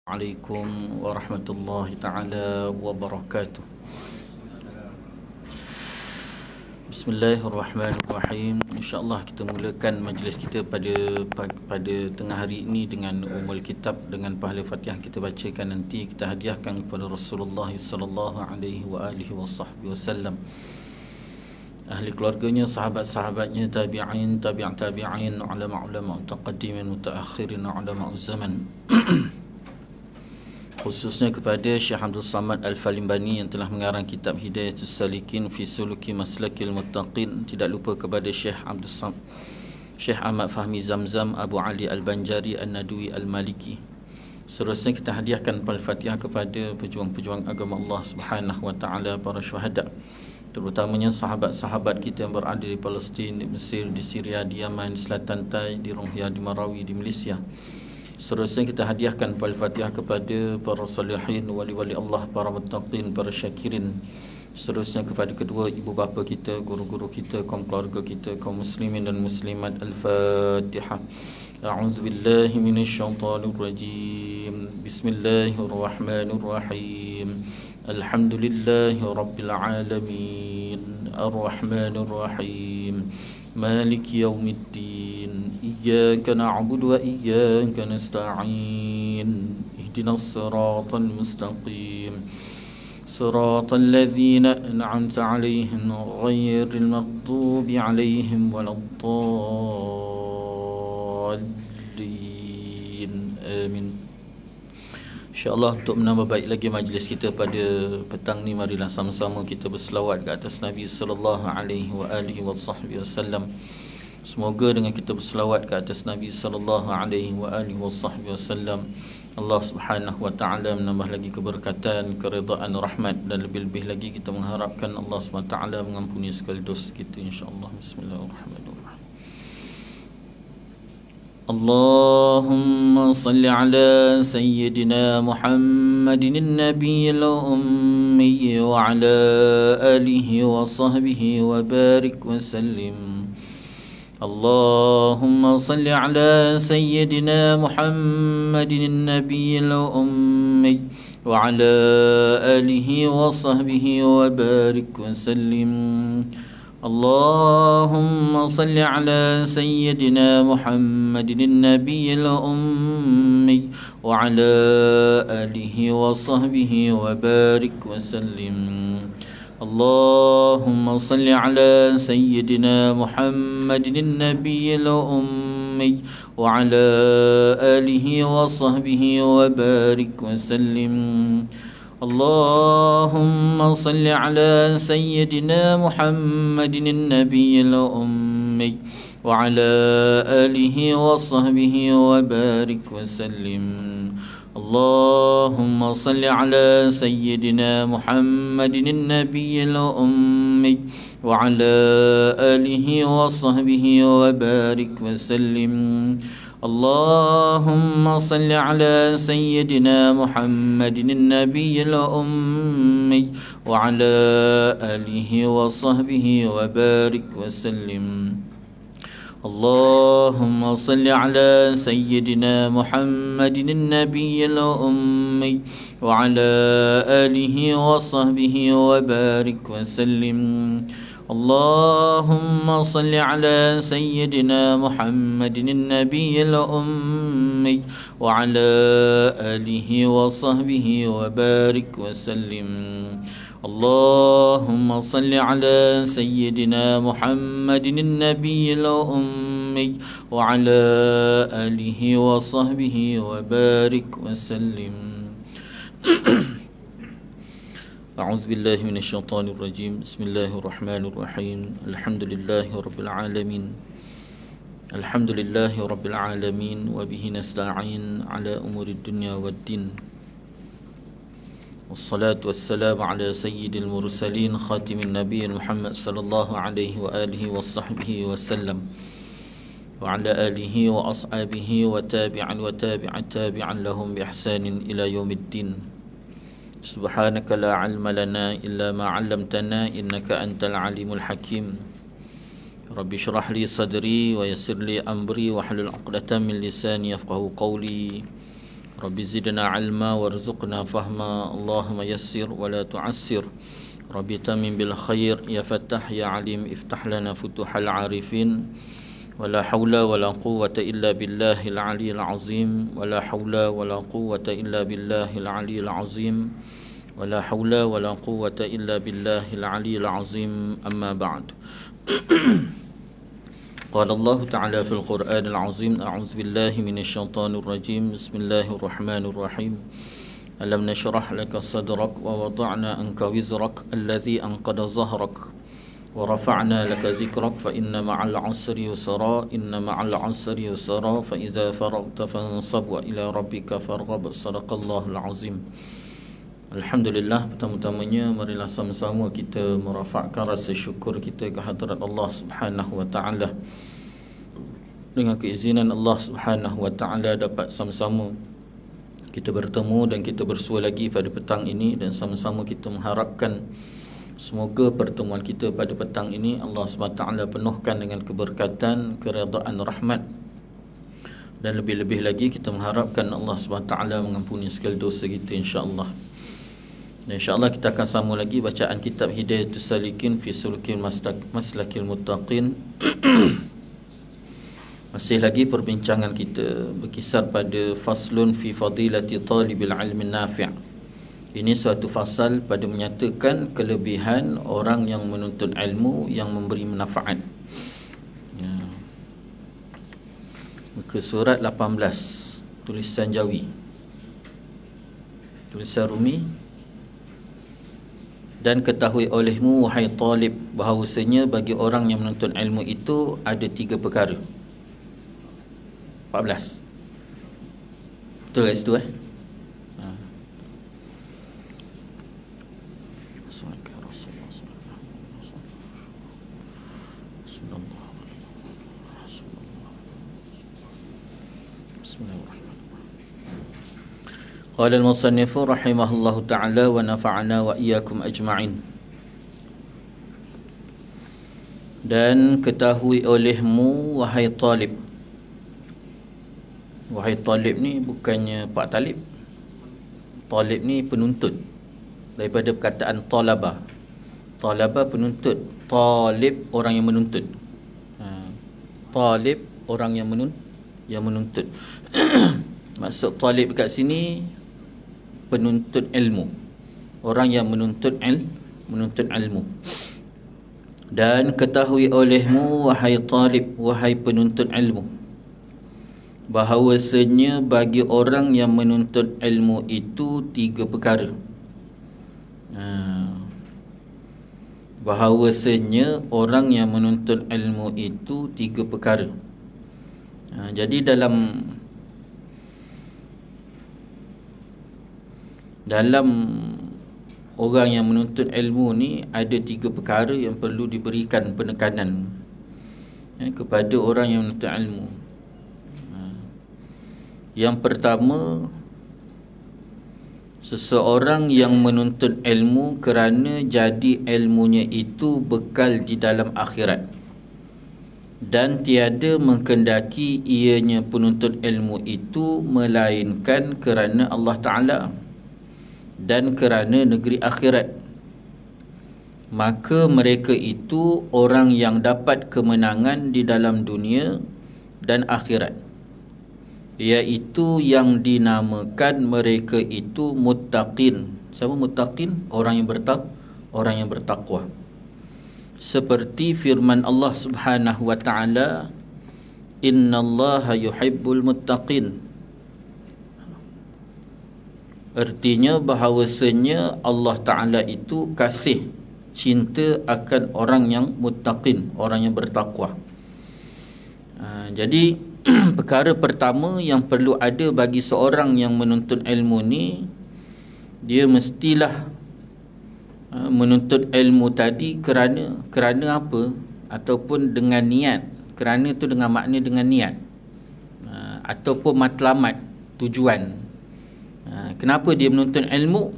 Assalamualaikum warahmatullahi taala wabarakatuh. Bismillahirrahmanirrahim. InsyaAllah kita mulakan majlis kita pada tengah hari ini dengan umul kitab, dengan pahala Fatihah kita bacakan nanti kita hadiahkan kepada Rasulullah sallallahu alaihi wa alihi wasallam, ahli keluarganya, sahabat-sahabatnya, tabi'in, tabi'in, ulama-ulama mutaqaddimin, mutaakhirin, ulama zaman. Khususnya kepada Syekh Abdul Samad Al-Falimbani yang telah mengarang kitab Hidayatus Salikin fi Suluki Maslakil Muttaqin. Tidak lupa kepada Syekh Ahmad Fahmi Zamzam, Abu Ali Al-Banjari, An-Nadwi Al-Maliki. Seterusnya kita hadiahkan Al-Fatihah kepada pejuang-pejuang agama Allah Subhanahu wa taala, para syuhada, terutamanya sahabat-sahabat kita yang berada di Palestin, di Mesir, di Syria, di Yaman, di Selatan Tai, di Rohingya, di Marawi, di Malaysia. Seterusnya kita hadiahkan Al-Fatihah kepada para salihin, wali-wali Allah, para muttaqin, para syakirin. Seterusnya kepada kedua ibu bapa kita, guru-guru kita, kaum keluarga kita, kaum muslimin dan muslimat. Al-Fatihah. A'udzu billahi minasyaitonir rajim. Bismillahirrahmanirrahim. Alhamdulillahi rabbil alamin. Ar-Rahmanir Rahim. Maliki yaumiddin. Iyyaka na'budu wa iyyaka nasta'in. Ihdinas siratal mustaqim. Siratal ladzina an'amta 'alaihim ghairil maghdubi 'alaihim waladdallin. Amin. InsyaAllah untuk menambah baik lagi majlis kita pada petang ni, marilah sama-sama kita berselawat ke atas Nabi sallallahu alaihi wa alihi wasallam. Semoga dengan kita berselawat ke atas Nabi sallallahu alaihi wa alihi wasallam, Allah Subhanahu wa taala menambah lagi keberkatan, keridaan, rahmat, dan lebih-lebih lagi kita mengharapkan Allah Subhanahu wa taala mengampuni segala dosa kita, insya-Allah. Bismillahirrahmanirrahim. Allahumma salli ala sayyidina Muhammadin an-nabiyil ummi wa ala alihi wa sahbihi wa barik wa sallim. Allahumma salli ala sayyidina Muhammadin an-nabiyil ummi wa ala alihi wa sahbihi wa barik wa sallim. اللهم صل على سيدنا محمد النبي الأمي وعلى آله وصحبه وبارك وسلم. اللهم صل على سيدنا محمد النبي الأمي وعلى آله وصحبه وبارك وسلم. اللهم صل على سيدنا محمد النبي الأمي وعلى آله وصحبه وبارك وسلم. اللهم صل على سيدنا محمد النبي الأمي وعلى آله وصحبه وبارك وسلم. اللهم صل على سيدنا محمد النبي الأمي وعلى آله وصحبه وبارك وسلم. اللهم صل على سيدنا محمد النبي الأمي وعلى آله وصحبه وبارك وسلم. اللهم صل على سيدنا محمد النبي الأمي وعلى آله وصحبه وبارك وسلم. اللهم صل على سيدنا محمد النبي الأمي وعلى آله وصحبه وبارك وسلم. أعوذ بالله من الشيطان الرجيم. بسم الله الرحمن الرحيم. الحمد لله رب العالمين. الحمد لله رب العالمين وبه نستعين على أمور الدنيا والدين. والصلاة والسلام على سيد المرسلين خاتم النبي محمد صلى الله عليه وآله وصحبه وسلم وعلى آله وأصحابه وتابعا لهم بإحسان إلى يوم الدين. سبحانك لا علم لنا إلا ما علمتنا إنك أنت العليم الحكيم. رب اشرح لي صدري ويسر لي أمري واحلل عقدة من لساني يفقهوا قولي. رب زدنا علما وارزقنا فهما اللهم يسر ولا تعسر رب تمم بالخير يا فتاح يا عليم افتح لنا فتوح العارفين ولا حول ولا قوة إلا بالله العلي العظيم ولا حول ولا قوة إلا بالله العلي العظيم ولا حول ولا قوة إلا بالله العلي العظيم أما بعد قال الله تعالى في القرآن العظيم أعوذ بالله من الشيطان الرجيم بسم الله الرحمن الرحيم ألم نشرح لك صدرك ووضعنا عنك وزرك الذي أنقض ظهرك ورفعنا لك ذكرك فإن مع العسر يسرا إن مع العسر يسرا فإذا فرغت فانصب وإلى ربك فارغب صدق الله العظيم. Alhamdulillah, pertama-tamanya marilah sama-sama kita merafakkan rasa syukur kita ke hadirat Allah Subhanahu wa taala. Dengan keizinan Allah Subhanahu wa taala dapat sama-sama kita bertemu dan kita bersua lagi pada petang ini, dan sama-sama kita mengharapkan semoga pertemuan kita pada petang ini Allah Subhanahu wa taala penuhkan dengan keberkatan, keredaan, rahmat, dan lebih-lebih lagi kita mengharapkan Allah Subhanahu wa taala mengampuni segala dosa kita insya-Allah. Dan insya-Allah kita akan sambung lagi bacaan kitab Hidayatus Salikin fi Sulukil Maslakil Muttaqin. Masih lagi perbincangan kita berkisar pada faslun fi fadilati talibil ilmi nafi'. Ini suatu fasal pada menyatakan kelebihan orang yang menuntut ilmu yang memberi manfaat. Ya. Muka surat 18, tulisan Jawi. Tulisan Rumi. Dan ketahui olehmu wahai talib bahawasanya bagi orang yang menuntut ilmu itu ada 3 perkara. 14. Betul kat situ Qala al-musannif rahimahullahu ta'ala wa nafa'ana wa iyyakum ajma'in. Dan ketahui olehmu wahai talib. Wahai talib ni bukannya Pak Talib. Talib ni penuntut, daripada perkataan talaba. Talaba penuntut, talib orang yang menuntut. Talib orang yang menuntut. Maksud talib kat sini penuntut ilmu, orang yang menuntut ilmu. Dan ketahui olehmu wahai talib, wahai penuntut ilmu, bahawasanya bagi orang yang menuntut ilmu itu 3 perkara. Bahawasanya orang yang menuntut ilmu itu 3 perkara. Jadi dalam orang yang menuntut ilmu ni ada 3 perkara yang perlu diberikan penekanan kepada orang yang menuntut ilmu. Yang pertama, seseorang yang menuntut ilmu kerana jadi ilmunya itu bekal di dalam akhirat, dan tiada mengkendaki ianya penuntut ilmu itu melainkan kerana Allah Ta'ala dan kerana negeri akhirat, maka mereka itu orang yang dapat kemenangan di dalam dunia dan akhirat, iaitu yang dinamakan mereka itu muttaqin. Siapa muttaqin? Orang yang bertakwa. Seperti firman Allah Subhanahu wa taala, innallaha yuhibbul muttaqin. Artinya bahawasanya Allah Ta'ala itu kasih, cinta akan orang yang muttaqin, orang yang bertakwa. Jadi perkara pertama yang perlu ada bagi seorang yang menuntut ilmu ni, dia mestilah menuntut ilmu tadi kerana apa? Ataupun dengan niat. Kerana tu dengan makna dengan niat, ataupun matlamat, tujuan. Kenapa dia menuntut ilmu?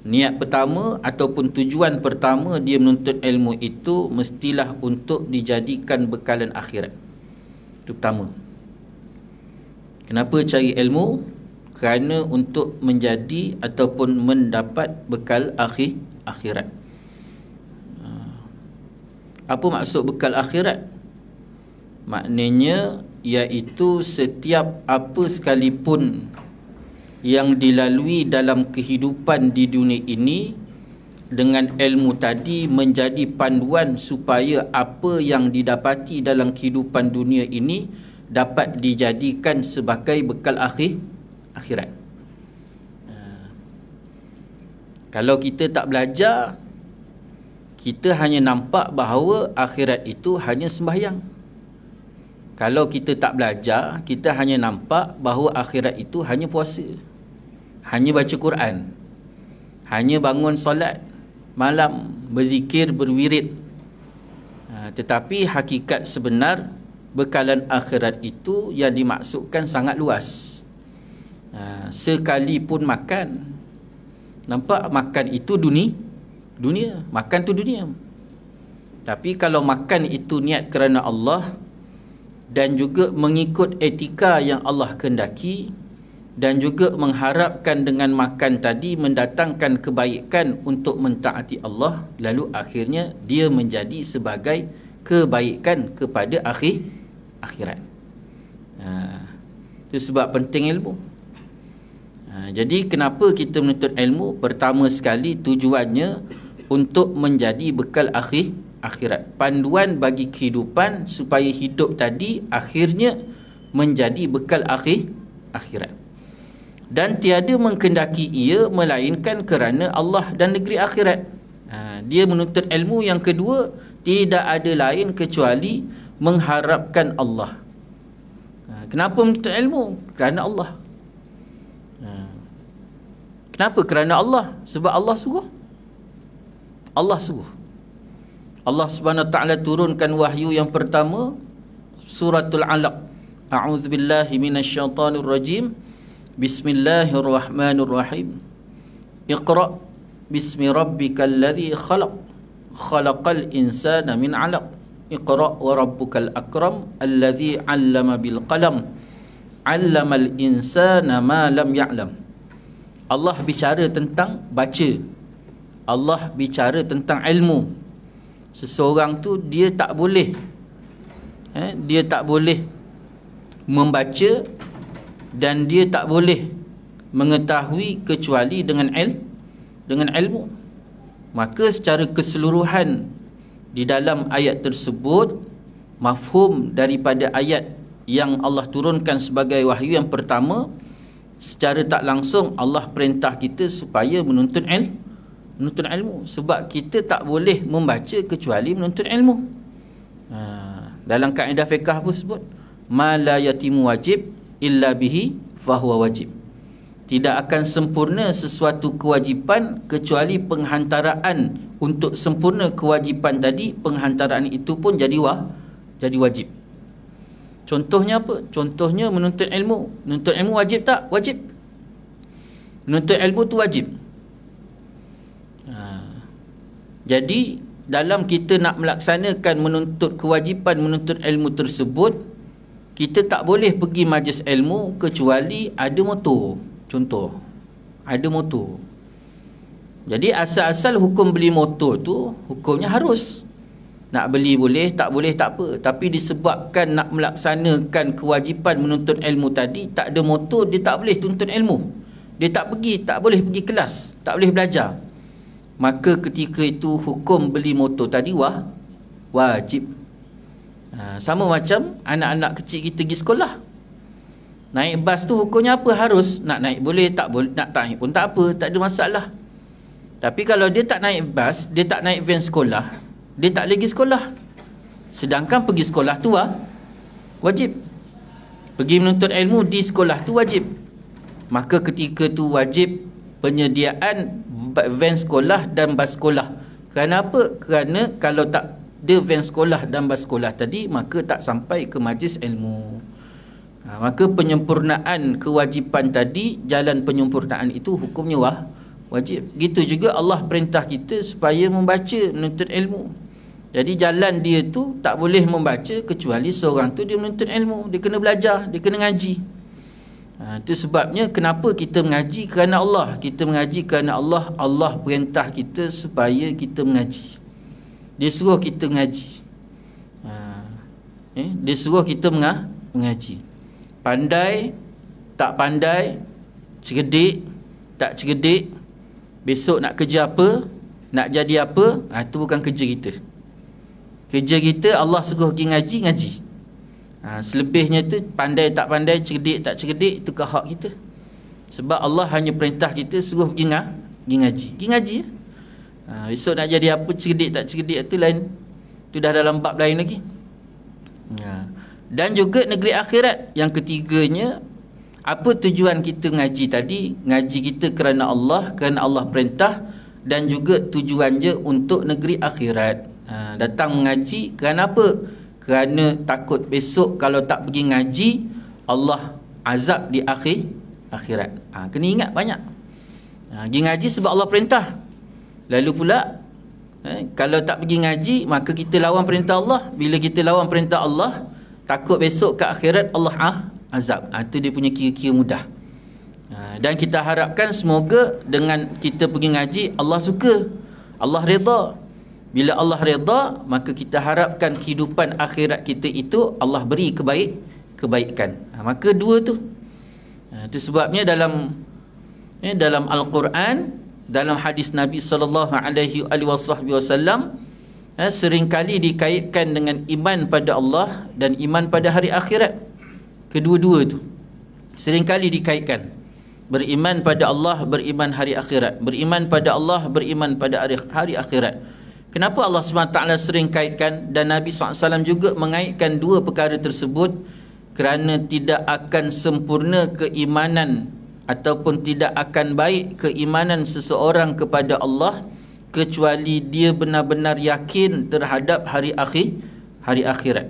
Niat pertama ataupun tujuan pertama dia menuntut ilmu itu mestilah untuk dijadikan bekalan akhirat. Itu pertama. Kenapa cari ilmu? Kerana untuk menjadi ataupun mendapat bekal akhirat. Apa maksud bekal akhirat? Maknanya iaitu setiap apa sekalipun yang dilalui dalam kehidupan di dunia ini, dengan ilmu tadi menjadi panduan supaya apa yang didapati dalam kehidupan dunia ini dapat dijadikan sebagai bekal akhirat. Kalau kita tak belajar, kita hanya nampak bahawa akhirat itu hanya sembahyang. Kalau kita tak belajar, kita hanya nampak bahawa akhirat itu hanya puasa, hanya baca Quran, hanya bangun solat malam, berzikir, berwirid. Tetapi hakikat sebenar bekalan akhirat itu yang dimaksudkan sangat luas. Sekalipun makan, nampak makan itu dunia, makan tu dunia. Tapi kalau makan itu niat kerana Allah dan juga mengikut etika yang Allah kehendaki, dan juga mengharapkan dengan makan tadi mendatangkan kebaikan untuk mentaati Allah, lalu akhirnya dia menjadi sebagai kebaikan kepada akhirat. Itu sebab penting ilmu. Jadi kenapa kita menuntut ilmu? Pertama sekali tujuannya untuk menjadi bekal akhirat, panduan bagi kehidupan supaya hidup tadi akhirnya menjadi bekal akhirat. Dan tiada mengkendaki ia melainkan kerana Allah dan negeri akhirat. Dia menuntut ilmu yang kedua, tidak ada lain kecuali mengharapkan Allah. Kenapa menuntut ilmu? Kerana Allah. Kenapa? Kerana Allah. Sebab Allah suruh. Allah suruh. Allah Subhanahu Wa Taala turunkan wahyu yang pertama, suratul Alaq. A'udzubillahi minasyaitanir rajim. Bismillahirrahmanirrahim. Iqra bismi rabbikal ladzi khalaq. Khalaqal insana min 'alaq. Iqra wa rabbukal akram alladzi 'allama bil qalam. 'Allamal insana ma lam ya'lam. Allah bicara tentang baca. Allah bicara tentang ilmu. Seseorang tu dia tak boleh membaca dan dia tak boleh mengetahui kecuali dengan ilmu. Maka secara keseluruhan di dalam ayat tersebut, mafhum daripada ayat yang Allah turunkan sebagai wahyu yang pertama, secara tak langsung Allah perintah kita supaya menuntut ilmu. Sebab kita tak boleh membaca kecuali menuntut ilmu. Dalam kaedah fiqh pun sebut, ma la yatimu wajib illa bihi fahuwa wajib. Tidak akan sempurna sesuatu kewajipan kecuali penghantaraan untuk sempurna kewajipan tadi, penghantaraan itu pun jadi wajib. Contohnya apa? Contohnya menuntut ilmu. Menuntut ilmu wajib tak? Wajib. Menuntut ilmu tu wajib. Jadi dalam kita nak melaksanakan menuntut kewajipan menuntut ilmu tersebut, kita tak boleh pergi majlis ilmu kecuali ada motor. Contoh, ada motor. Jadi asal-asal hukum beli motor tu, hukumnya harus. Nak beli boleh, tak boleh tak apa. Tapi disebabkan nak melaksanakan kewajipan menuntut ilmu tadi, tak ada motor, dia tak boleh tuntut ilmu. Dia tak boleh pergi kelas, tak boleh belajar. Maka ketika itu hukum beli motor tadi wajib. Sama macam anak-anak kecil kita pergi sekolah. Naik bas tu hukumnya apa? Harus. Nak naik boleh, tak boleh, nak tak naik pun tak apa, tak ada masalah. Tapi kalau dia tak naik bas, dia tak naik van sekolah, dia tak lagi sekolah. Sedangkan pergi sekolah tu wajib. Pergi menuntut ilmu di sekolah tu wajib. Maka ketika tu wajib penyediaan van sekolah dan bas sekolah. Kenapa? Kerana kalau tak ada van sekolah dan bas sekolah tadi, maka tak sampai ke majlis ilmu. Maka penyempurnaan kewajipan tadi, jalan penyempurnaan itu hukumnya wajib. Gitu juga Allah perintah kita supaya membaca, menuntut ilmu. Jadi jalan dia tu tak boleh membaca kecuali seorang tu dia menuntut ilmu, dia kena belajar, dia kena ngaji. Itu sebabnya kenapa kita mengaji kerana Allah. Kita mengaji kerana Allah. Allah perintah kita supaya kita mengaji. Dia suruh kita mengaji. Dia suruh kita mengaji. Pandai, tak pandai, cerdik, tak cerdik, besok nak kerja apa, nak jadi apa, itu bukan kerja kita. Kerja kita Allah suruh pergi ngaji, ngaji. Selebihnya tu pandai tak pandai, cerdik tak cerdik, itu ke hak kita. Sebab Allah hanya perintah kita suruh pergi ngaji. Pergi ngaji. Besok nak jadi apa, cerdik tak cerdik, itu lain. Itu dah dalam bab lain lagi. Dan juga negeri akhirat. Yang ketiganya, apa tujuan kita ngaji tadi? Ngaji kita kerana Allah perintah, dan juga tujuannya untuk negeri akhirat. Datang mengaji kerana apa? Kerana takut besok kalau tak pergi ngaji, Allah azab di akhirat. Kena ingat banyak. Pergi ngaji sebab Allah perintah. Lalu pula kalau tak pergi ngaji, maka kita lawan perintah Allah. Bila kita lawan perintah Allah, takut besok ke akhirat Allah azab. Itu dia punya kira-kira mudah. Dan kita harapkan semoga dengan kita pergi ngaji, Allah suka, Allah redha. Bila Allah redha, maka kita harapkan kehidupan akhirat kita itu Allah beri kebaikan. Maka dua tu. Itu sebabnya dalam Al-Quran, dalam hadis Nabi sallallahu alaihi wasallam, seringkali dikaitkan dengan iman pada Allah dan iman pada hari akhirat. Kedua-dua tu seringkali dikaitkan. Beriman pada Allah, beriman hari akhirat. Beriman pada Allah, beriman pada hari akhirat. Kenapa Allah SWT sering kaitkan, dan Nabi SAW juga mengaitkan dua perkara tersebut? Kerana tidak akan sempurna keimanan ataupun tidak akan baik keimanan seseorang kepada Allah kecuali dia benar-benar yakin terhadap hari akhirat.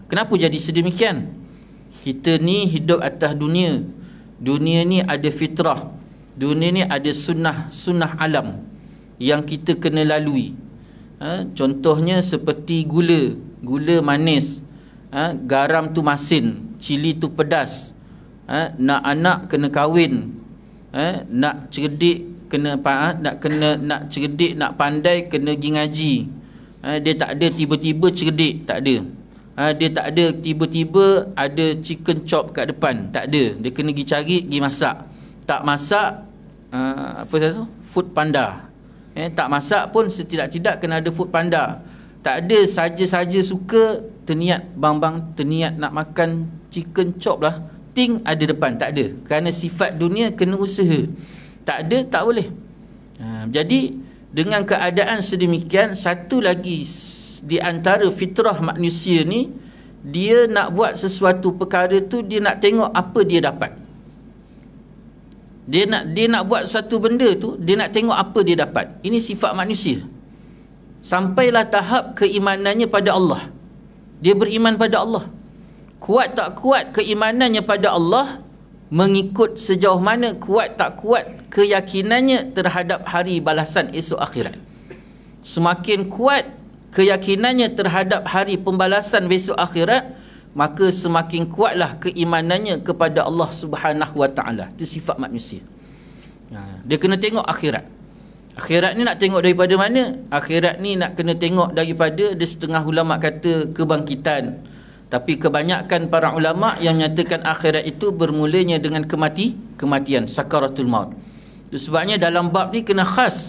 Kenapa jadi sedemikian? Kita ni hidup atas dunia. Dunia ni ada fitrah. Dunia ni ada sunnah alam yang kita kena lalui. Contohnya seperti gula manis, garam tu masin, cili tu pedas, nak anak kena kahwin, nak cerdik nak cerdik, nak pandai kena pergi ngaji. Dia tak ada tiba-tiba cerdik, tak ada. Dia tak ada tiba-tiba ada chicken chop kat depan, tak ada. Dia kena pergi cari, pergi masak. Tak masak, apa saya tu? Food panda. Tak masak pun setidak-tidak kena ada food panda. Tak ada saja-saja suka terniat terniat nak makan chicken chop lah, ting ada depan, tak ada. Kerana sifat dunia kena usaha. Tak ada, tak boleh. Jadi dengan keadaan sedemikian, satu lagi di antara fitrah manusia ni, dia nak buat sesuatu perkara tu, dia nak tengok apa dia dapat. Dia nak buat satu benda tu, dia nak tengok apa dia dapat. Ini sifat manusia. Sampailah tahap keimanannya pada Allah. Dia beriman pada Allah. Kuat tak kuat keimanannya pada Allah, mengikut sejauh mana kuat tak kuat keyakinannya terhadap hari balasan esok akhirat. Semakin kuat keyakinannya terhadap hari pembalasan besok akhirat, maka semakin kuatlah keimanannya kepada Allah Subhanahu Wa Taala. Itu sifat manusia. Dia kena tengok akhirat. Akhirat ni nak tengok daripada mana? Akhirat ni nak kena tengok daripada, dia setengah ulama kata kebangkitan. Tapi kebanyakan para ulama yang menyatakan akhirat itu bermulanya dengan kematian, sakaratul maut. Itu sebabnya dalam bab ni kena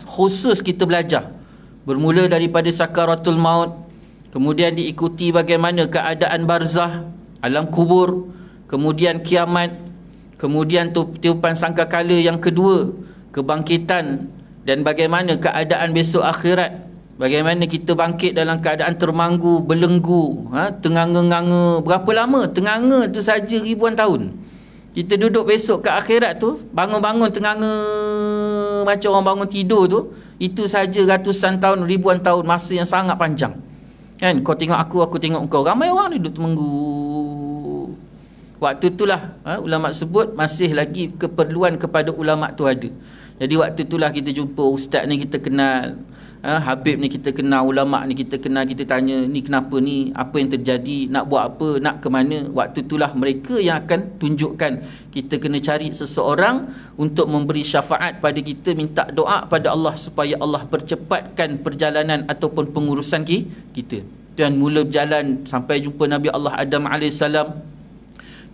khusus kita belajar. Bermula daripada sakaratul maut, kemudian diikuti bagaimana keadaan barzah, alam kubur, kemudian kiamat, kemudian tiupan sangkakala yang kedua, kebangkitan, dan bagaimana keadaan besok akhirat. Bagaimana kita bangkit dalam keadaan termanggu, belenggu, tenganga-nganga. Berapa lama? Tenganga tu saja ribuan tahun. Kita duduk besok ke akhirat tu, bangun-bangun tenganga macam orang bangun tidur tu, itu saja ratusan tahun, ribuan tahun, masa yang sangat panjang. Kan? Kau tengok aku tengok kau. Ramai orang ni duduk temenggu. Waktu itulah ulama sebut masih lagi keperluan kepada ulama tu ada. Jadi waktu itulah kita jumpa ustaz ni kita kenal, Habib ni kita kenal, ulama ni kita kenal, kita tanya ni kenapa ni, apa yang terjadi, nak buat apa, nak ke mana. Waktu itulah mereka yang akan tunjukkan kita kena cari seseorang untuk memberi syafaat pada kita, minta doa pada Allah supaya Allah percepatkan perjalanan ataupun pengurusan kita. Dan mula berjalan sampai jumpa Nabi Allah Adam AS.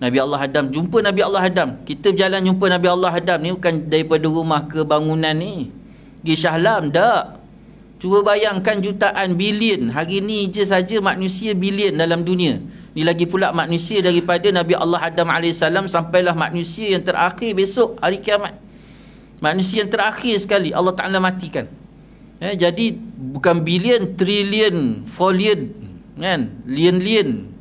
Nabi Allah Adam, jumpa Nabi Allah Adam. Kita berjalan jumpa Nabi Allah Adam ni bukan daripada rumah ke bangunan ni. Pergi Shah Alam, tak. Cuba bayangkan jutaan bilion. Hari ni je saja manusia bilion dalam dunia. Ni lagi pula manusia daripada Nabi Allah Adam AS sampailah manusia yang terakhir besok hari kiamat. Manusia yang terakhir sekali Allah Ta'ala matikan. Jadi bukan bilion, trilion, folion, kan? Lian-lian.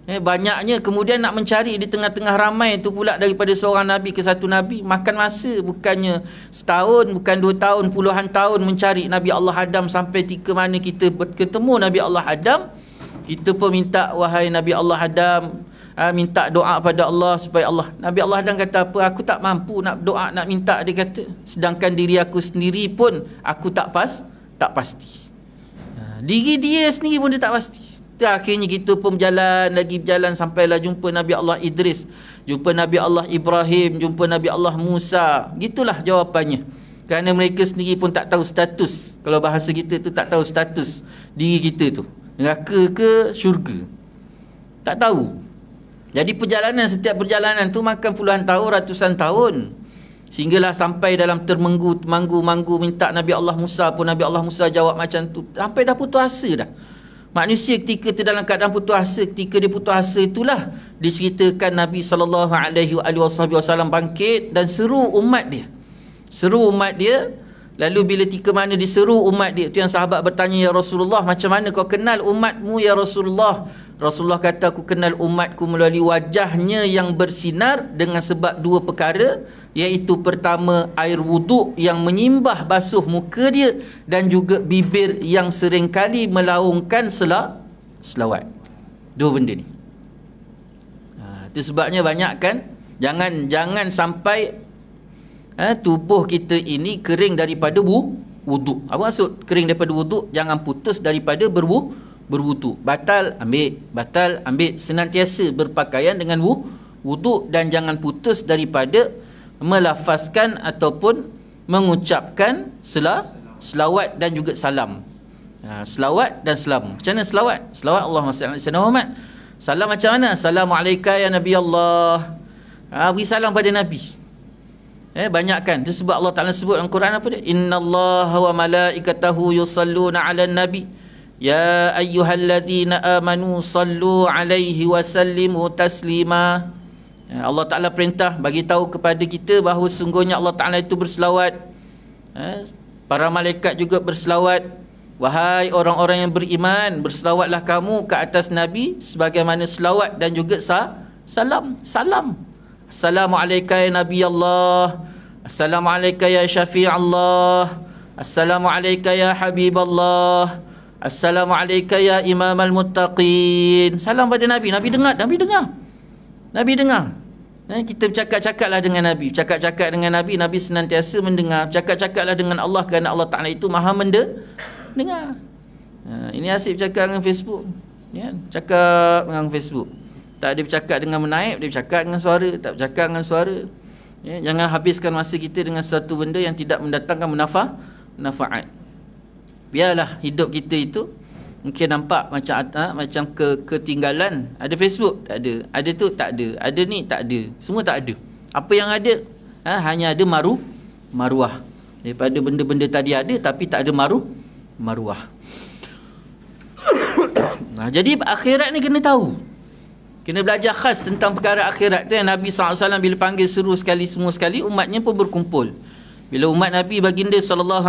Banyaknya, kemudian nak mencari di tengah-tengah ramai tu pula daripada seorang Nabi ke satu Nabi, makan masa. Bukannya setahun, bukan 2 tahun, puluhan tahun mencari Nabi Allah Adam. Sampai ketika mana kita ketemu Nabi Allah Adam, kita pun minta, wahai Nabi Allah Adam, minta doa pada Allah supaya Allah. Nabi Allah Adam kata apa? Aku tak mampu nak doa, nak minta, dia kata. Sedangkan diri aku sendiri pun aku tak pasti. Diri dia sendiri pun dia tak pasti. Akhirnya kita pun berjalan sampailah jumpa Nabi Allah Idris, jumpa Nabi Allah Ibrahim, jumpa Nabi Allah Musa. Gitulah jawapannya. Kerana mereka sendiri pun tak tahu status. Kalau bahasa kita tu, tak tahu status diri kita tu, neraka ke syurga, tak tahu. Jadi setiap perjalanan tu makan puluhan tahun, ratusan tahun, sehinggalah sampai dalam termanggu minta Nabi Allah Musa pun. Nabi Allah Musa jawab macam tu, sampai dah putus asa dah. Manusia ketika tu dalam keadaan putus asa, ketika dia putus asa itulah diceritakan Nabi SAW bangkit dan seru umat dia. Lalu bila tika mana diseru umat dia, tu yang sahabat bertanya, ya Rasulullah, macam mana kau kenal umatmu ya Rasulullah? Rasulullah kata, aku kenal umatku melalui wajahnya yang bersinar dengan sebab 2 perkara, iaitu pertama air wuduk yang menyimbah basuh muka dia, dan juga bibir yang seringkali melaungkan selawat. 2 benda ni. Itu sebabnya banyak kan, jangan sampai tubuh kita ini kering daripada wuduk. Apa maksud kering daripada wuduk? Jangan putus daripada berwuduk. Batal ambil, senantiasa berpakaian dengan wuduk, dan jangan putus daripada melafazkan ataupun mengucapkan selawat dan juga salam. Selawat dan salam. Macam mana selawat? Selawat Allahumma salli ala sayyidina Muhammad. Salam macam mana? Assalamualaikum ya Nabi Allah. Beri salam pada Nabi. Banyakkan. Itu sebab Allah Ta'ala sebut dalam Quran apa dia? Innallaha wa malaikatahu yusalluna ala nabi ya ayyuhallazina amanu sallu alaihi wa sallimu taslima. Allah Ta'ala perintah bagi tahu kepada kita bahawa sungguhnya Allah Ta'ala itu berselawat. Para malaikat juga berselawat. Wahai orang-orang yang beriman, berselawatlah kamu ke atas Nabi sebagaimana selawat dan juga salam. Assalamualaikum ya Nabi Allah. Assalamualaikum ya Syafi' Allah. Assalamualaikum ya Habib Allah. Assalamualaikum ya Imam al-Muttaqin. Salam pada Nabi. Nabi dengar. Kita bercakap-cakaplah dengan Nabi. Bercakap-cakap dengan Nabi, Nabi senantiasa mendengar. Bercakap-cakaplah dengan Allah kerana Allah Ta'ala itu maha mendengar. Ini asyik bercakap dengan Facebook. Cakap dengan Facebook. Tak ada bercakap dengan menaip, dia bercakap dengan suara. Tak bercakap dengan suara. Jangan habiskan masa kita dengan satu benda yang tidak mendatangkan manfaat. Biarlah hidup kita itu mungkin nampak macam ketinggalan. Ada Facebook? Tak ada. Ada tu? Tak ada. Ada ni? Tak ada. Semua tak ada. Apa yang ada? Hanya ada maruah. Daripada benda-benda tadi ada, tapi tak ada maruah. Jadi akhirat ni kena tahu. Kena belajar khas tentang perkara akhirat tu. Nabi SAW bila panggil seru sekali, semua sekali, umatnya pun berkumpul. Bila umat Nabi baginda SAW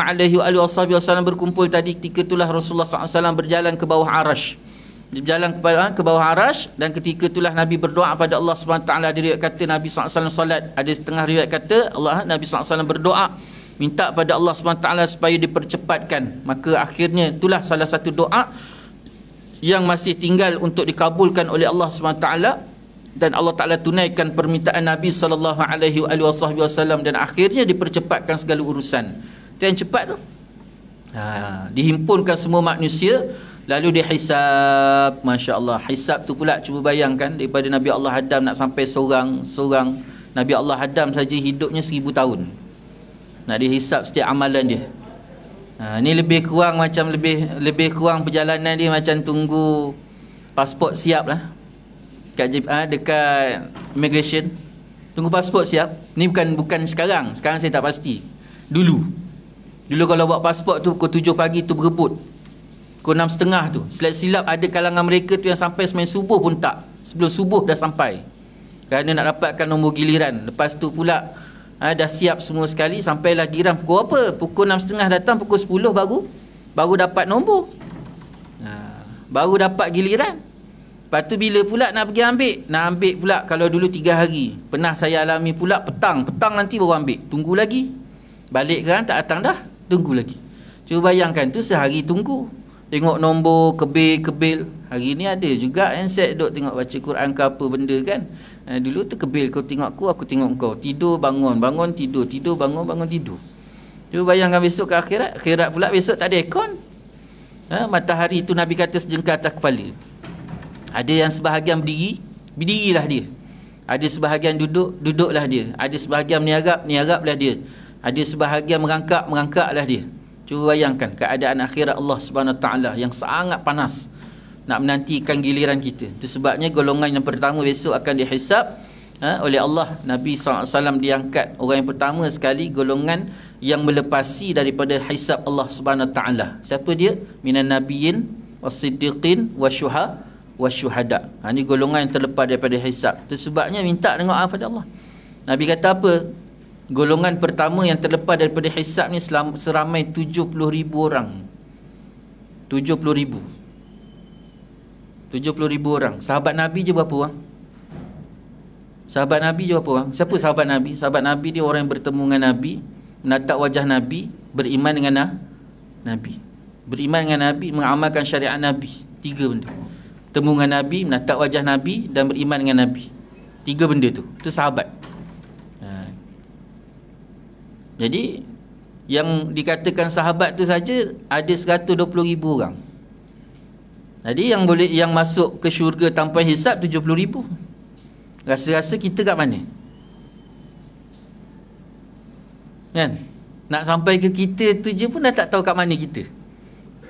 berkumpul tadi, ketika itulah Rasulullah SAW berjalan ke bawah arash. Berjalan ke bawah arash, dan ketika itulah Nabi berdoa pada Allah SWT. Ada riwayat kata Nabi SAW solat. Ada setengah riwayat kata Nabi SAW berdoa, minta pada Allah SWT supaya dipercepatkan. Maka akhirnya itulah salah satu doa yang masih tinggal untuk dikabulkan oleh Allah SWT, dan Allah Ta'ala tunaikan permintaan Nabi SAW, dan akhirnya dipercepatkan segala urusan. Itu yang cepat tu. Dihimpunkan semua manusia, lalu dihisab. Masya Allah, hisab tu pula cuba bayangkan, daripada Nabi Allah Adam nak sampai seorang Nabi Allah Adam saja hidupnya 1000 tahun, nak dihisab setiap amalan dia. Ni lebih kurang kurang perjalanan dia macam tunggu pasport siap lah dekat immigration. Tunggu pasport siap. Ni bukan sekarang saya tak pasti. Dulu kalau buat pasport tu pukul 7 pagi tu berebut, pukul 6.30 tu silap-silap ada kalangan mereka tu yang sampai semain subuh pun tak, sebelum subuh dah sampai, kerana nak dapatkan nombor giliran. Lepas tu pula dah siap semua sekali, sampailah giliran pukul apa, pukul 6.30 datang, pukul 10 baru dapat nombor, baru dapat giliran. Lepas tu bila pula nak pergi ambil pula, kalau dulu 3 hari, pernah saya alami pula petang nanti baru ambil, tunggu lagi, balik kan tak datang dah, tunggu lagi. Cuba bayangkan tu sehari tunggu, tengok nombor, kebil. Hari ni ada juga handset duk tengok baca Quran ke apa benda kan. Dulu tu kebil, kau tengok aku tengok kau, tidur bangun tidur, bangun tidur. Cuba bayangkan besok ke akhirat pula besok tak ada aircon. Matahari tu Nabi kata sejengkal atas kepala. Ada yang sebahagian berdirilah dia. Ada sebahagian duduklah dia. Ada sebahagian meniaraplah dia. Ada sebahagian merangkaklah dia. Cuba bayangkan keadaan akhirat Allah Subhanahu Wa Taala yang sangat panas, nak menantikan giliran kita. Itu sebabnya golongan yang pertama besok akan dihisab oleh Allah. Nabi SAW diangkat orang yang pertama sekali, golongan yang melepasi daripada hisab Allah Subhanahu Wa Taala. Siapa dia? Minan nabiyyin was-siddiqin wasyuhada. Ini golongan yang terlepas daripada hisab. Itu sebabnya minta doa kepada Allah. Nabi kata apa? Golongan pertama yang terlepas daripada hisab ni seramai 70,000 orang. 70,000 orang. Sahabat Nabi je berapa orang? Siapa sahabat Nabi? Sahabat Nabi dia orang yang bertemu dengan Nabi, menatap wajah Nabi, beriman dengan Nabi. Beriman dengan Nabi, mengamalkan syariat Nabi. 3 benda. Temu dengan Nabi, menatap wajah Nabi, dan beriman dengan Nabi. 3 benda tu. Itu sahabat. Jadi yang dikatakan sahabat tu saja ada 120,000 orang. Jadi yang masuk ke syurga tanpa hisab 70,000. Rasa-rasa kita kat mana? Kan? Nak sampai ke kita tu je pun dah tak tahu kat mana kita.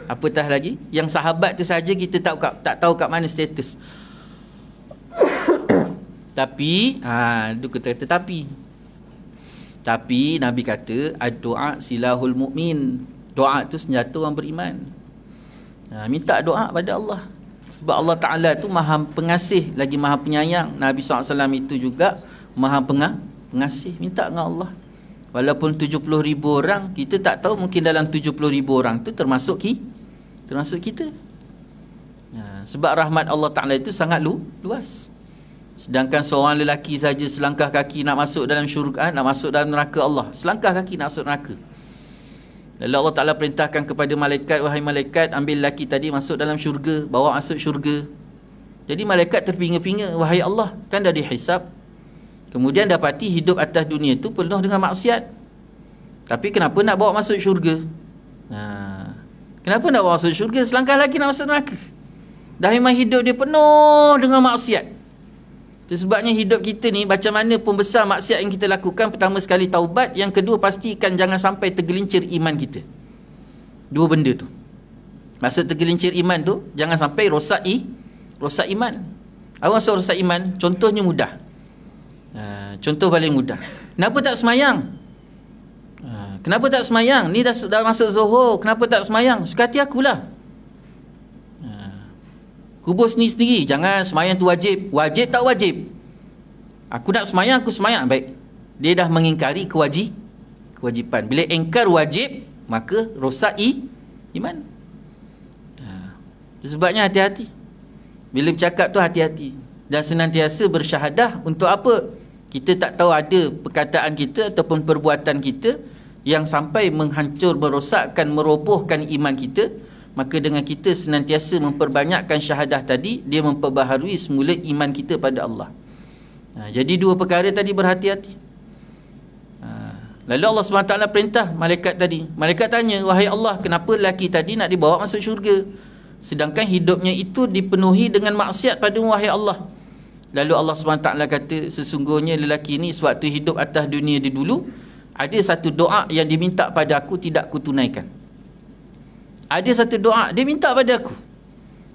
Apatah lagi yang sahabat tu saja kita tak tahu kat mana status. Tapi tu kita kata tapi Nabi kata ad-du'a silahul mu'min. Doa tu senjata orang beriman. Minta doa pada Allah. Sebab Allah Ta'ala tu maha pengasih lagi maha penyayang. Nabi SAW itu juga maha pengasih. Minta dengan Allah. Walaupun 70,000 orang, kita tak tahu mungkin dalam 70,000 orang tu termasuk kita. Sebab rahmat Allah Ta'ala itu sangat luas. Sedangkan seorang lelaki saja selangkah kaki nak masuk dalam syurga, nak masuk dalam neraka Allah, selangkah kaki nak masuk neraka. Lalu Allah Ta'ala perintahkan kepada malaikat, wahai malaikat, ambil lelaki tadi masuk dalam syurga, bawa masuk syurga. Jadi malaikat terpinga-pinga, wahai Allah, kan dah dihisab, kemudian dapati hidup atas dunia itu penuh dengan maksiat, tapi kenapa nak bawa masuk syurga? Kenapa nak bawa masuk syurga, selangkah lagi nak masuk neraka? Dah memang hidup dia penuh dengan maksiat. Itu sebabnya hidup kita ni macam mana pun besar maksiat yang kita lakukan, pertama sekali taubat, yang kedua pastikan jangan sampai tergelincir iman kita. 2 benda tu. Maksud tergelincir iman tu, jangan sampai rosak iman. Apa maksud rosak iman? Contohnya mudah. Contoh paling mudah. Kenapa tak semayang? Ni dah masuk Zuhur, kenapa tak semayang? Suka hati akulah. Kubus ni sendiri, jangan semayang tu wajib. Wajib tak wajib? Aku nak semayang, aku semayang. Baik. Dia dah mengingkari kewajipan. Bila ingkar wajib, maka rosak iman. Sebabnya hati-hati. Bila bercakap tu hati-hati. Dan senantiasa bersyahadah untuk apa? Kita tak tahu ada perkataan kita ataupun perbuatan kita yang sampai menghancur, merosakkan, merobohkan iman kita. Maka dengan kita senantiasa memperbanyakkan syahadah tadi, dia memperbaharui semula iman kita pada Allah. Jadi dua perkara tadi berhati-hati. Lalu Allah SWT perintah malaikat tadi. Malaikat tanya, wahai Allah, kenapa lelaki tadi nak dibawa masuk syurga, sedangkan hidupnya itu dipenuhi dengan maksiat padamu, wahai Allah. Lalu Allah SWT kata, sesungguhnya lelaki ini sewaktu hidup atas dunia di dulu, ada satu doa yang diminta pada aku, tidak aku tunaikan. Ada satu doa dia minta pada aku.